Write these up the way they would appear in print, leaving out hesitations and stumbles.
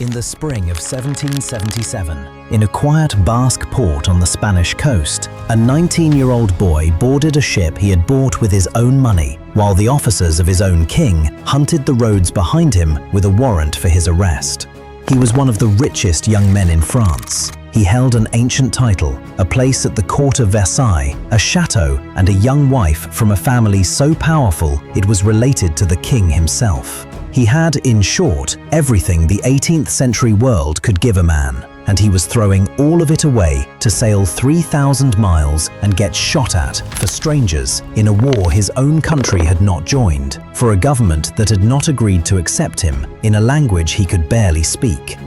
In the spring of 1777, in a quiet Basque port on the Spanish coast, a 19-year-old boy boarded a ship he had bought with his own money, while the officers of his own king hunted the roads behind him with a warrant for his arrest. He was one of the richest young men in France. He held an ancient title, a place at the court of Versailles, a chateau, and a young wife from a family so powerful it was related to the king himself. He had, in short, everything the 18th century world could give a man, and he was throwing all of it away to sail 3,000 miles and get shot at for strangers in a war his own country had not joined, for a government that had not agreed to accept him in a language he could barely speak.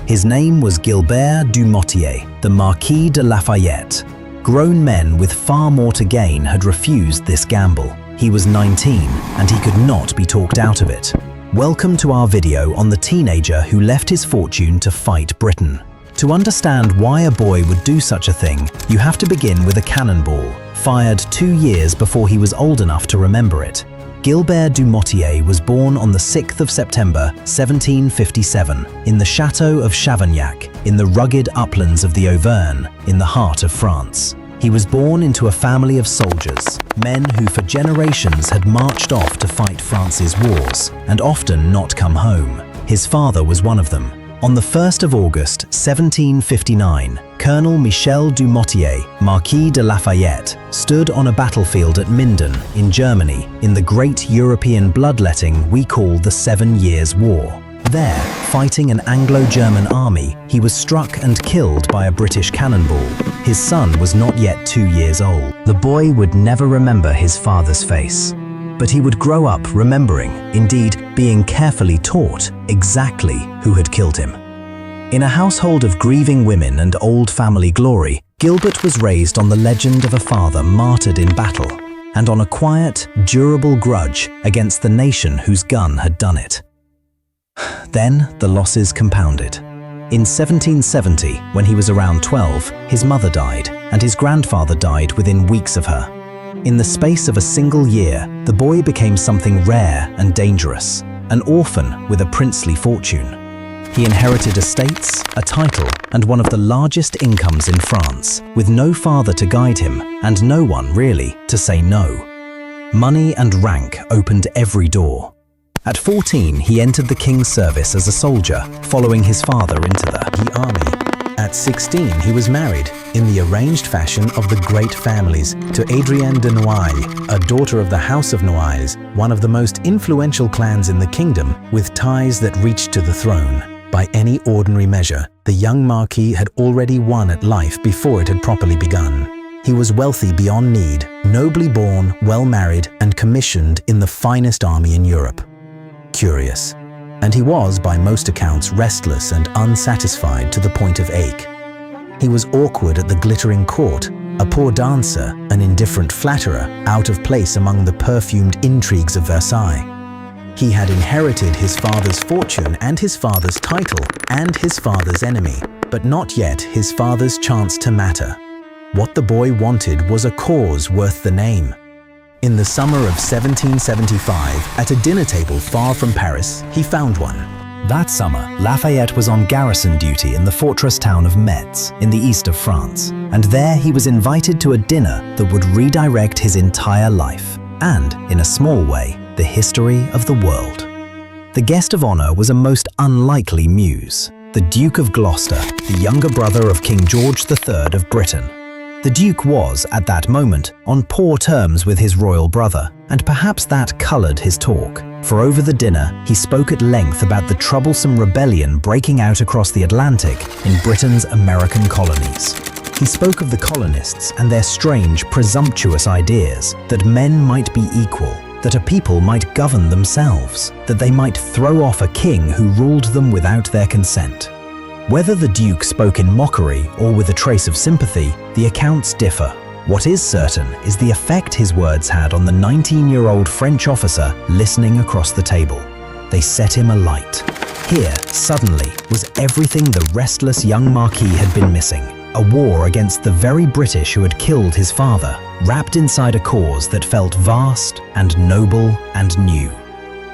His name was Gilbert du Motier, the Marquis de Lafayette. Grown men with far more to gain had refused this gamble. He was 19 and he could not be talked out of it. Welcome to our video on the teenager who left his fortune to fight Britain. To understand why a boy would do such a thing, you have to begin with a cannonball, fired 2 years before he was old enough to remember it. Gilbert du Motier was born on the 6th of September 1757 in the Chateau of Chavagnac in the rugged uplands of the Auvergne in the heart of France. He was born into a family of soldiers, men who for generations had marched off to fight France's wars and often not come home. His father was one of them. On the 1st of August 1759, Colonel Michel du Motier, Marquis de Lafayette, stood on a battlefield at Minden in Germany in the great European bloodletting we call the 7 Years' War. There, fighting an Anglo-German army, he was struck and killed by a British cannonball. His son was not yet 2 years old. The boy would never remember his father's face, but he would grow up remembering, indeed being carefully taught, exactly who had killed him. In a household of grieving women and old family glory, Gilbert was raised on the legend of a father martyred in battle, and on a quiet, durable grudge against the nation whose gun had done it. Then the losses compounded. In 1770, when he was around 12, his mother died, and his grandfather died within weeks of her. In the space of a single year, the boy became something rare and dangerous, an orphan with a princely fortune. He inherited estates, a title, and one of the largest incomes in France, with no father to guide him, and no one, really, to say no. Money and rank opened every door. At 14, he entered the king's service as a soldier, following his father into the army. At 16, he was married, in the arranged fashion of the great families, to Adrienne de Noailles, a daughter of the House of Noailles, one of the most influential clans in the kingdom, with ties that reached to the throne. By any ordinary measure, the young Marquis had already won at life before it had properly begun. He was wealthy beyond need, nobly born, well married, and commissioned in the finest army in Europe. Curious. And he was, by most accounts, restless and unsatisfied to the point of ache. He was awkward at the glittering court, a poor dancer, an indifferent flatterer, out of place among the perfumed intrigues of Versailles. He had inherited his father's fortune and his father's title and his father's enemy, but not yet his father's chance to matter. What the boy wanted was a cause worth the name. In the summer of 1775, at a dinner table far from Paris, he found one. That summer, Lafayette was on garrison duty in the fortress town of Metz, in the east of France, and there he was invited to a dinner that would redirect his entire life, and, in a small way, the history of the world. The guest of honor was a most unlikely muse, the Duke of Gloucester, the younger brother of King George III of Britain. The Duke was, at that moment, on poor terms with his royal brother, and perhaps that colored his talk, for over the dinner he spoke at length about the troublesome rebellion breaking out across the Atlantic in Britain's American colonies. He spoke of the colonists and their strange, presumptuous ideas that men might be equal, that a people might govern themselves, that they might throw off a king who ruled them without their consent. Whether the Duke spoke in mockery or with a trace of sympathy, the accounts differ. What is certain is the effect his words had on the 19-year-old French officer listening across the table. They set him alight. Here, suddenly, was everything the restless young Marquis had been missing. A war against the very British who had killed his father, wrapped inside a cause that felt vast and noble and new.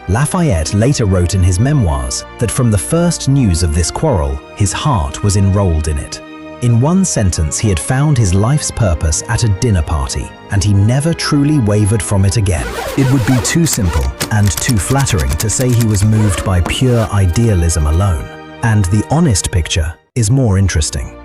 Lafayette later wrote in his memoirs that from the first news of this quarrel, his heart was enrolled in it. In one sentence, he had found his life's purpose at a dinner party, and he never truly wavered from it again. It would be too simple and too flattering to say he was moved by pure idealism alone. And the honest picture is more interesting.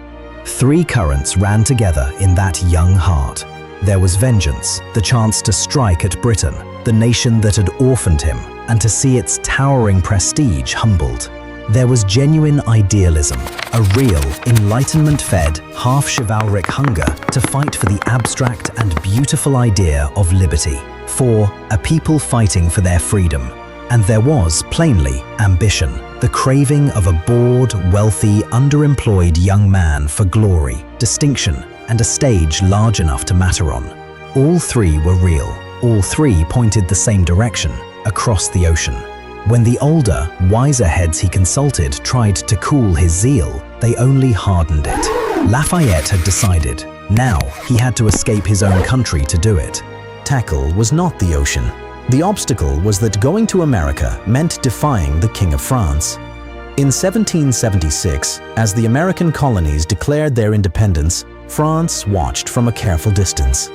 Three currents ran together in that young heart. There was vengeance, the chance to strike at Britain, the nation that had orphaned him, and to see its towering prestige humbled. There was genuine idealism, a real, enlightenment-fed, half-chivalric hunger to fight for the abstract and beautiful idea of liberty, for a people fighting for their freedom. And there was, plainly, ambition, the craving of a bored, wealthy, underemployed young man for glory, distinction, and a stage large enough to matter on. All three were real. All three pointed the same direction, across the ocean. When the older, wiser heads he consulted tried to cool his zeal, they only hardened it. Lafayette had decided. Now he had to escape his own country to do it. Tackle was not the ocean. The obstacle was that going to America meant defying the King of France. In 1776, as the American colonies declared their independence, France watched from a careful distance.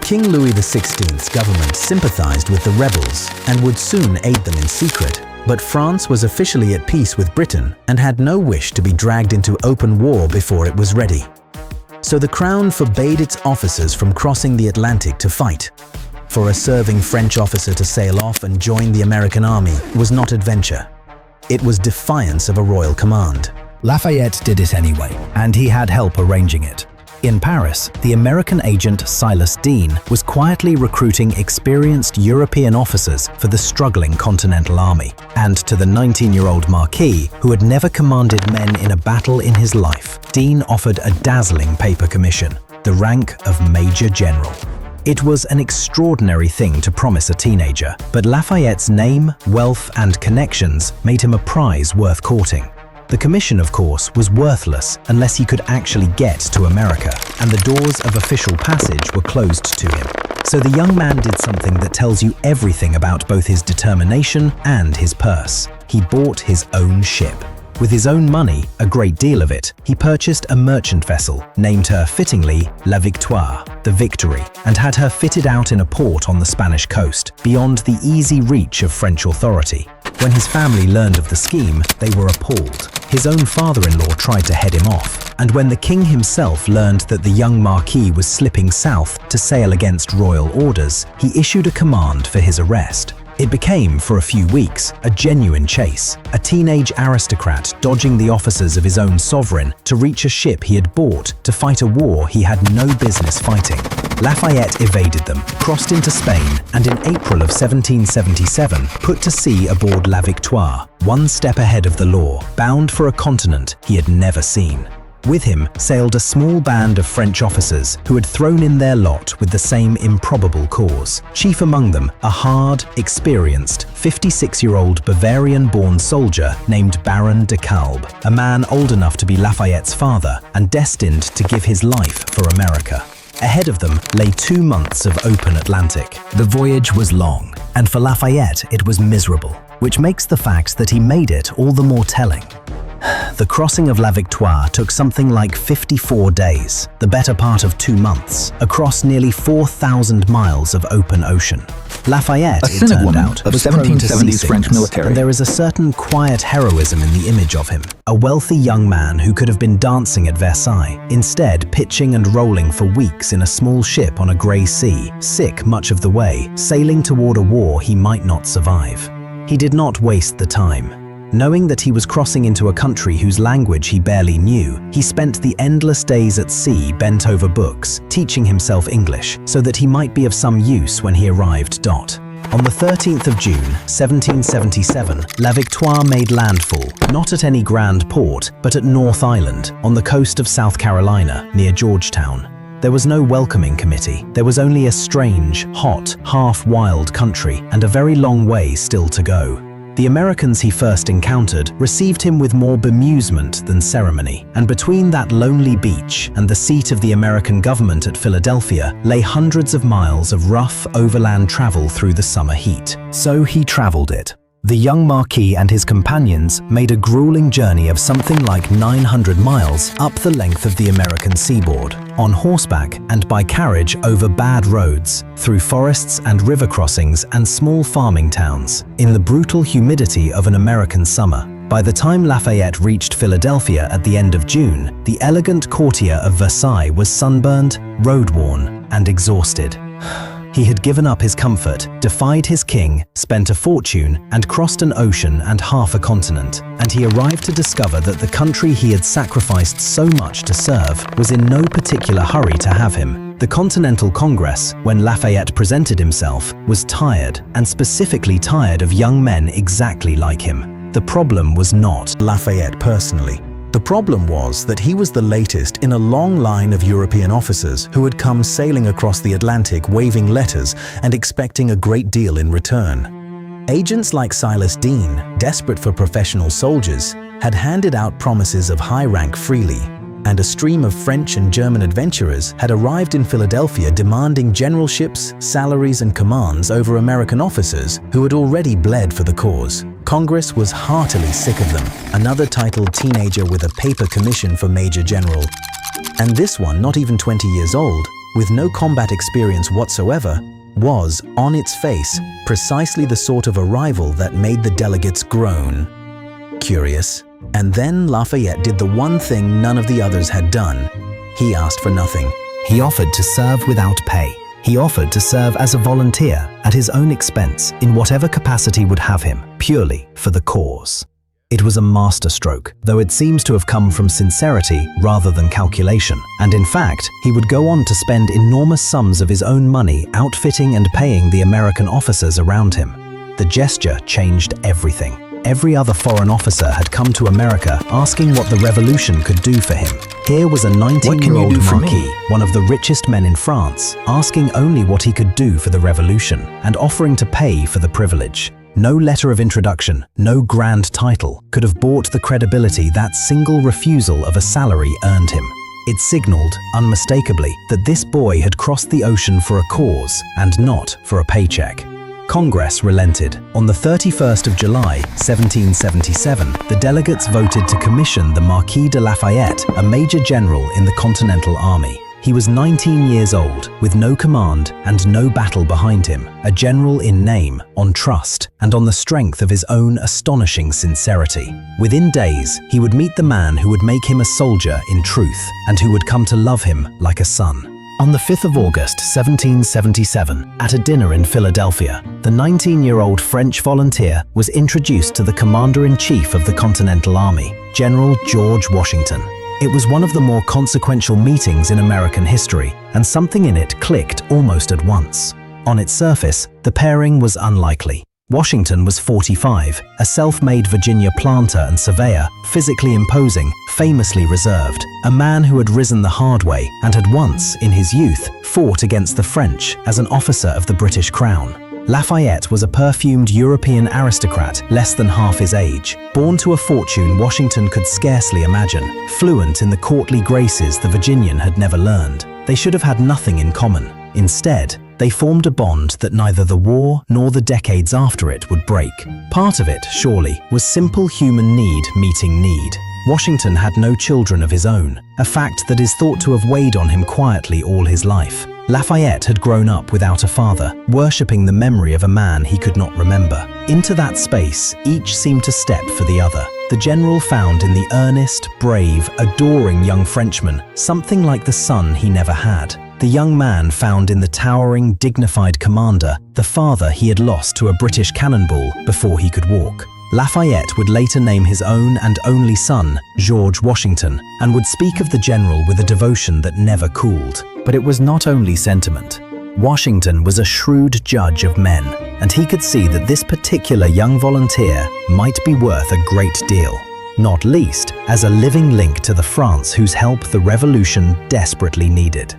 King Louis XVI's government sympathized with the rebels and would soon aid them in secret, but France was officially at peace with Britain and had no wish to be dragged into open war before it was ready. So the Crown forbade its officers from crossing the Atlantic to fight. For a serving French officer to sail off and join the American army was not adventure. It was defiance of a royal command. Lafayette did it anyway, and he had help arranging it. In Paris, the American agent Silas Deane was quietly recruiting experienced European officers for the struggling Continental Army. And to the 19-year-old Marquis, who had never commanded men in a battle in his life, Deane offered a dazzling paper commission, the rank of Major General. It was an extraordinary thing to promise a teenager, but Lafayette's name, wealth, and connections made him a prize worth courting. The commission, of course, was worthless unless he could actually get to America, and the doors of official passage were closed to him. So the young man did something that tells you everything about both his determination and his purse. He bought his own ship. With his own money, a great deal of it, he purchased a merchant vessel, named her fittingly La Victoire, the Victory, and had her fitted out in a port on the Spanish coast, beyond the easy reach of French authority. When his family learned of the scheme, they were appalled. His own father-in-law tried to head him off, and when the king himself learned that the young Marquis was slipping south to sail against royal orders, he issued a command for his arrest. It became, for a few weeks, a genuine chase, a teenage aristocrat dodging the officers of his own sovereign to reach a ship he had bought to fight a war he had no business fighting. Lafayette evaded them, crossed into Spain, and in April of 1777 put to sea aboard La Victoire, one step ahead of the law, bound for a continent he had never seen. With him sailed a small band of French officers who had thrown in their lot with the same improbable cause. Chief among them, a hard, experienced, 56-year-old Bavarian-born soldier named Baron de Kalb, a man old enough to be Lafayette's father and destined to give his life for America. Ahead of them lay 2 months of open Atlantic. The voyage was long, and for Lafayette it was miserable, which makes the fact that he made it all the more telling. The crossing of La Victoire took something like 54 days, the better part of 2 months, across nearly 4,000 miles of open ocean. Lafayette, it turned out, was prone to seasickness, French military. And there is a certain quiet heroism in the image of him. A wealthy young man who could have been dancing at Versailles, instead pitching and rolling for weeks in a small ship on a grey sea, sick much of the way, sailing toward a war he might not survive. He did not waste the time. Knowing that he was crossing into a country whose language he barely knew, he spent the endless days at sea bent over books, teaching himself English, so that he might be of some use when he arrived. On the 13th of June, 1777, La Victoire made landfall, not at any grand port, but at North Island, on the coast of South Carolina, near Georgetown. There was no welcoming committee. There was only a strange, hot, half-wild country, and a very long way still to go. The Americans he first encountered received him with more bemusement than ceremony, and between that lonely beach and the seat of the American government at Philadelphia lay hundreds of miles of rough overland travel through the summer heat. So he traveled it, The young Marquis and his companions made a grueling journey of something like 900 miles up the length of the American seaboard, on horseback and by carriage over bad roads, through forests and river crossings and small farming towns, in the brutal humidity of an American summer. By the time Lafayette reached Philadelphia at the end of June, the elegant courtier of Versailles was sunburned, road-worn, and exhausted. He had given up his comfort, defied his king, spent a fortune, and crossed an ocean and half a continent, and he arrived to discover that the country he had sacrificed so much to serve was in no particular hurry to have him. The Continental Congress, when Lafayette presented himself, was tired, and specifically tired of young men exactly like him. The problem was not Lafayette personally. The problem was that he was the latest in a long line of European officers who had come sailing across the Atlantic waving letters and expecting a great deal in return. Agents like Silas Deane, desperate for professional soldiers, had handed out promises of high rank freely, and a stream of French and German adventurers had arrived in Philadelphia demanding generalships, salaries, and commands over American officers who had already bled for the cause. Congress was heartily sick of them, another titled teenager with a paper commission for Major General. And this one, not even 20 years old, with no combat experience whatsoever, was, on its face, precisely the sort of arrival that made the delegates groan. Curious. And then Lafayette did the one thing none of the others had done. He asked for nothing. He offered to serve without pay. He offered to serve as a volunteer at his own expense in whatever capacity would have him, purely for the cause. It was a masterstroke, though it seems to have come from sincerity rather than calculation. And in fact, he would go on to spend enormous sums of his own money outfitting and paying the American officers around him. The gesture changed everything. Every other foreign officer had come to America asking what the revolution could do for him. Here was a 19-year-old Marquis, one of the richest men in France, asking only what he could do for the revolution and offering to pay for the privilege. No letter of introduction, no grand title could have bought the credibility that single refusal of a salary earned him. It signaled, unmistakably, that this boy had crossed the ocean for a cause and not for a paycheck. Congress relented. On the 31st of July, 1777, the delegates voted to commission the Marquis de Lafayette, a major general in the Continental Army. He was 19 years old, with no command and no battle behind him, a general in name, on trust, and on the strength of his own astonishing sincerity. Within days, he would meet the man who would make him a soldier in truth, and who would come to love him like a son. On the 5th of August, 1777, at a dinner in Philadelphia, the 19-year-old French volunteer was introduced to the Commander-in-Chief of the Continental Army, General George Washington. It was one of the more consequential meetings in American history, and something in it clicked almost at once. On its surface, the pairing was unlikely. Washington was 45, a self-made Virginia planter and surveyor, physically imposing, famously reserved, a man who had risen the hard way and had once, in his youth, fought against the French as an officer of the British Crown. Lafayette was a perfumed European aristocrat less than half his age, born to a fortune Washington could scarcely imagine, fluent in the courtly graces the Virginian had never learned. They should have had nothing in common. Instead, they formed a bond that neither the war nor the decades after it would break. Part of it, surely, was simple human need meeting need. Washington had no children of his own, a fact that is thought to have weighed on him quietly all his life. Lafayette had grown up without a father, worshipping the memory of a man he could not remember. Into that space, each seemed to step for the other. The general found in the earnest, brave, adoring young Frenchman something like the son he never had. The young man found in the towering, dignified commander the father he had lost to a British cannonball before he could walk. Lafayette would later name his own and only son George Washington, and would speak of the general with a devotion that never cooled. But it was not only sentiment. Washington was a shrewd judge of men, and he could see that this particular young volunteer might be worth a great deal, not least as a living link to the France whose help the revolution desperately needed.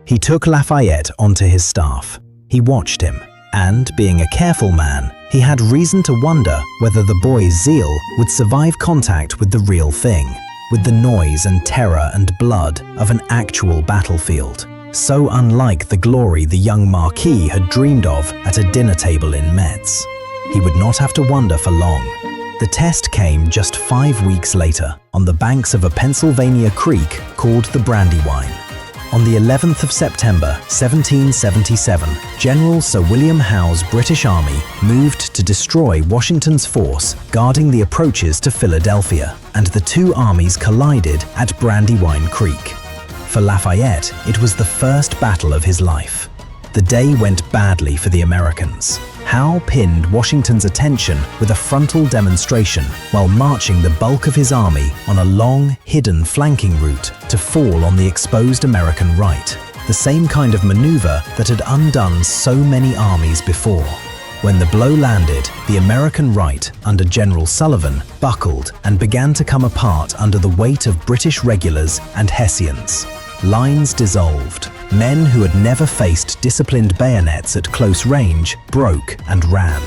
He took Lafayette onto his staff. He watched him, and, being a careful man, he had reason to wonder whether the boy's zeal would survive contact with the real thing, with the noise and terror and blood of an actual battlefield, so unlike the glory the young Marquis had dreamed of at a dinner table in Metz. he would not have to wonder for long. The test came just 5 weeks later on the banks of a Pennsylvania creek called the Brandywine. On the 11th of September, 1777, General Sir William Howe's British Army moved to destroy Washington's force guarding the approaches to Philadelphia, and the two armies collided at Brandywine Creek. For Lafayette, it was the first battle of his life. The day went badly for the Americans. Howe pinned Washington's attention with a frontal demonstration while marching the bulk of his army on a long, hidden flanking route to fall on the exposed American right, the same kind of maneuver that had undone so many armies before. When the blow landed, the American right, under General Sullivan, buckled and began to come apart under the weight of British regulars and Hessians. Lines dissolved. Men who had never faced disciplined bayonets at close range broke and ran.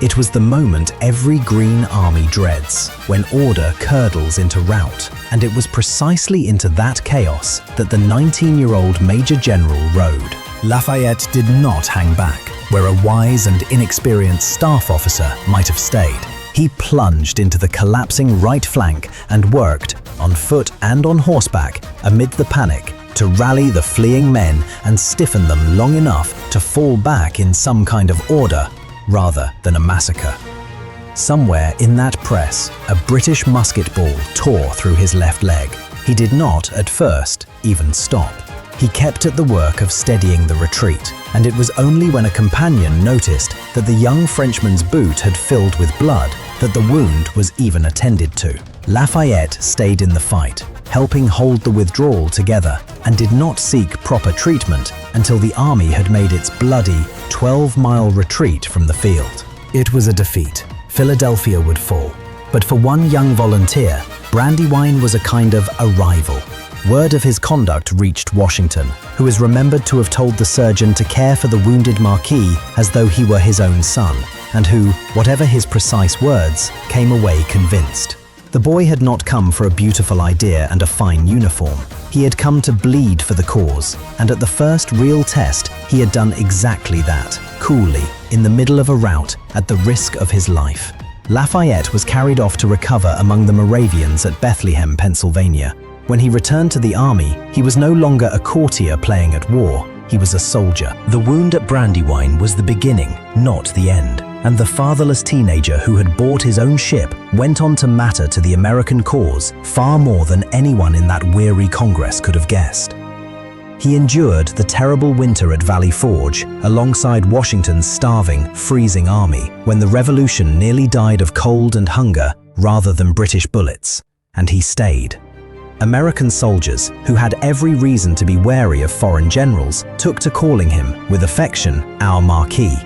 It was the moment every Green Army dreads, when order curdles into rout, and it was precisely into that chaos that the 19-year-old Major General rode. Lafayette did not hang back, where a wise and inexperienced staff officer might have stayed. He plunged into the collapsing right flank and worked, on foot and on horseback, amid the panic, to rally the fleeing men and stiffen them long enough to fall back in some kind of order, rather than a massacre. Somewhere in that press, a British musket ball tore through his left leg. He did not, at first, even stop. He kept at the work of steadying the retreat, and it was only when a companion noticed that the young Frenchman's boot had filled with blood that the wound was even attended to. Lafayette stayed in the fight, helping hold the withdrawal together, and did not seek proper treatment until the army had made its bloody 12-mile retreat from the field. It was a defeat. Philadelphia would fall. But for one young volunteer, Brandywine was a kind of arrival. Word of his conduct reached Washington, who is remembered to have told the surgeon to care for the wounded Marquis as though he were his own son, and who, whatever his precise words, came away convinced. The boy had not come for a beautiful idea and a fine uniform. He had come to bleed for the cause, and at the first real test, he had done exactly that, coolly, in the middle of a rout, at the risk of his life. Lafayette was carried off to recover among the Moravians at Bethlehem, Pennsylvania. When he returned to the army, he was no longer a courtier playing at war. He was a soldier. The wound at Brandywine was the beginning, not the end. And the fatherless teenager who had bought his own ship went on to matter to the American cause far more than anyone in that weary Congress could have guessed. He endured the terrible winter at Valley Forge alongside Washington's starving, freezing army when the revolution nearly died of cold and hunger rather than British bullets, and he stayed. American soldiers, who had every reason to be wary of foreign generals, took to calling him, with affection, our Marquis.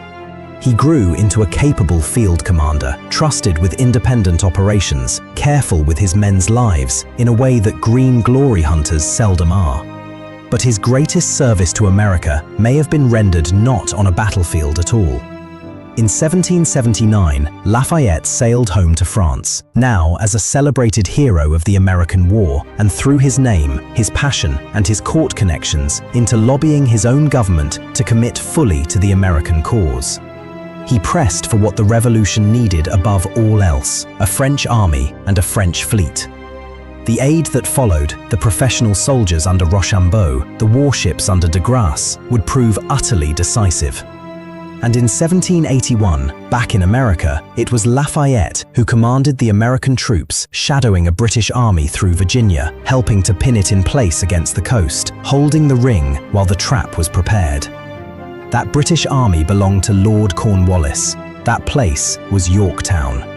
He grew into a capable field commander, trusted with independent operations, careful with his men's lives in a way that green glory hunters seldom are. But his greatest service to America may have been rendered not on a battlefield at all. In 1779, Lafayette sailed home to France, now as a celebrated hero of the American War, and threw his name, his passion, and his court connections into lobbying his own government to commit fully to the American cause. He pressed for what the revolution needed above all else, a French army and a French fleet. The aid that followed, the professional soldiers under Rochambeau, the warships under de Grasse, would prove utterly decisive. And in 1781, back in America, it was Lafayette who commanded the American troops, shadowing a British army through Virginia, helping to pin it in place against the coast, holding the ring while the trap was prepared. That British army belonged to Lord Cornwallis. That place was Yorktown.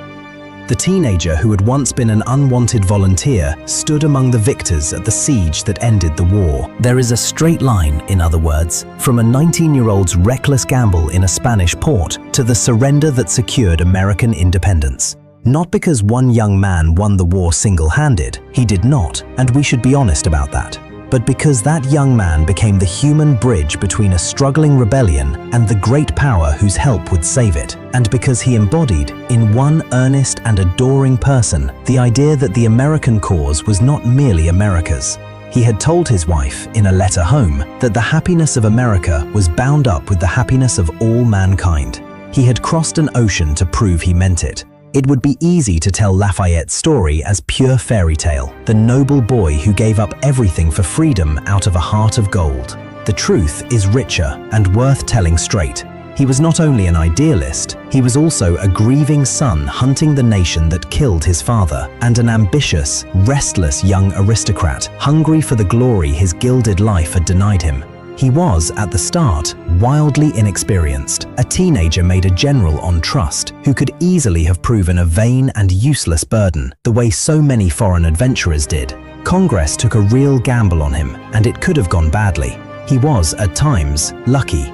The teenager who had once been an unwanted volunteer stood among the victors at the siege that ended the war. There is a straight line, in other words, from a 19-year-old's reckless gamble in a Spanish port to the surrender that secured American independence. Not because one young man won the war single-handed, he did not, and we should be honest about that. But because that young man became the human bridge between a struggling rebellion and the great power whose help would save it, and because he embodied, in one earnest and adoring person, the idea that the American cause was not merely America's. He had told his wife, in a letter home, that the happiness of America was bound up with the happiness of all mankind. He had crossed an ocean to prove he meant it. It would be easy to tell Lafayette's story as pure fairy tale, the noble boy who gave up everything for freedom out of a heart of gold. The truth is richer and worth telling straight. He was not only an idealist, he was also a grieving son hunting the nation that killed his father, and an ambitious, restless young aristocrat, hungry for the glory his gilded life had denied him. He was, at the start, wildly inexperienced, a teenager made a general on trust, who could easily have proven a vain and useless burden, the way so many foreign adventurers did. Congress took a real gamble on him, and it could have gone badly. He was, at times, lucky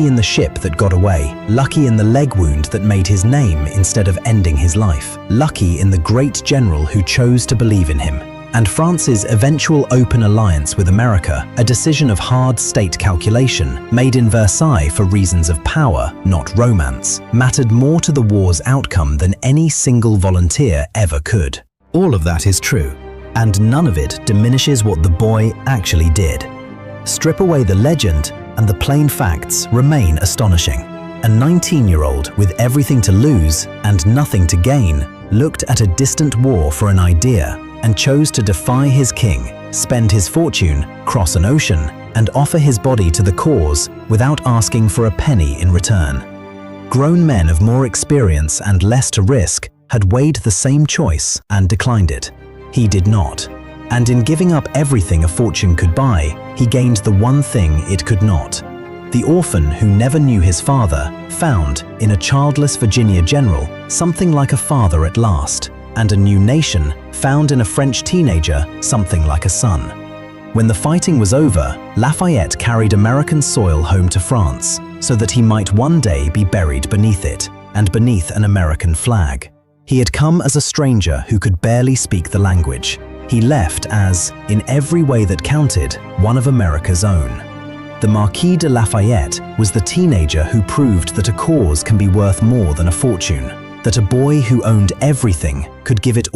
in the ship that got away, lucky in the leg wound that made his name instead of ending his life, lucky in the great general who chose to believe in him. And France's eventual open alliance with America, a decision of hard state calculation, made in Versailles for reasons of power, not romance, mattered more to the war's outcome than any single volunteer ever could. All of that is true, and none of it diminishes what the boy actually did. Strip away the legend, and the plain facts remain astonishing. A 19-year-old with everything to lose and nothing to gain looked at a distant war for an idea and chose to defy his king, spend his fortune, cross an ocean, and offer his body to the cause without asking for a penny in return. Grown men of more experience and less to risk had weighed the same choice and declined it. He did not. And in giving up everything a fortune could buy, he gained the one thing it could not. The orphan who never knew his father found, in a childless Virginia general, something like a father at last, and a new nation found in a French teenager something like a son. When the fighting was over, Lafayette carried American soil home to France, so that he might one day be buried beneath it, and beneath an American flag. He had come as a stranger who could barely speak the language. He left as, in every way that counted, one of America's own. The Marquis de Lafayette was the teenager who proved that a cause can be worth more than a fortune, that a boy who owned everything could give it all.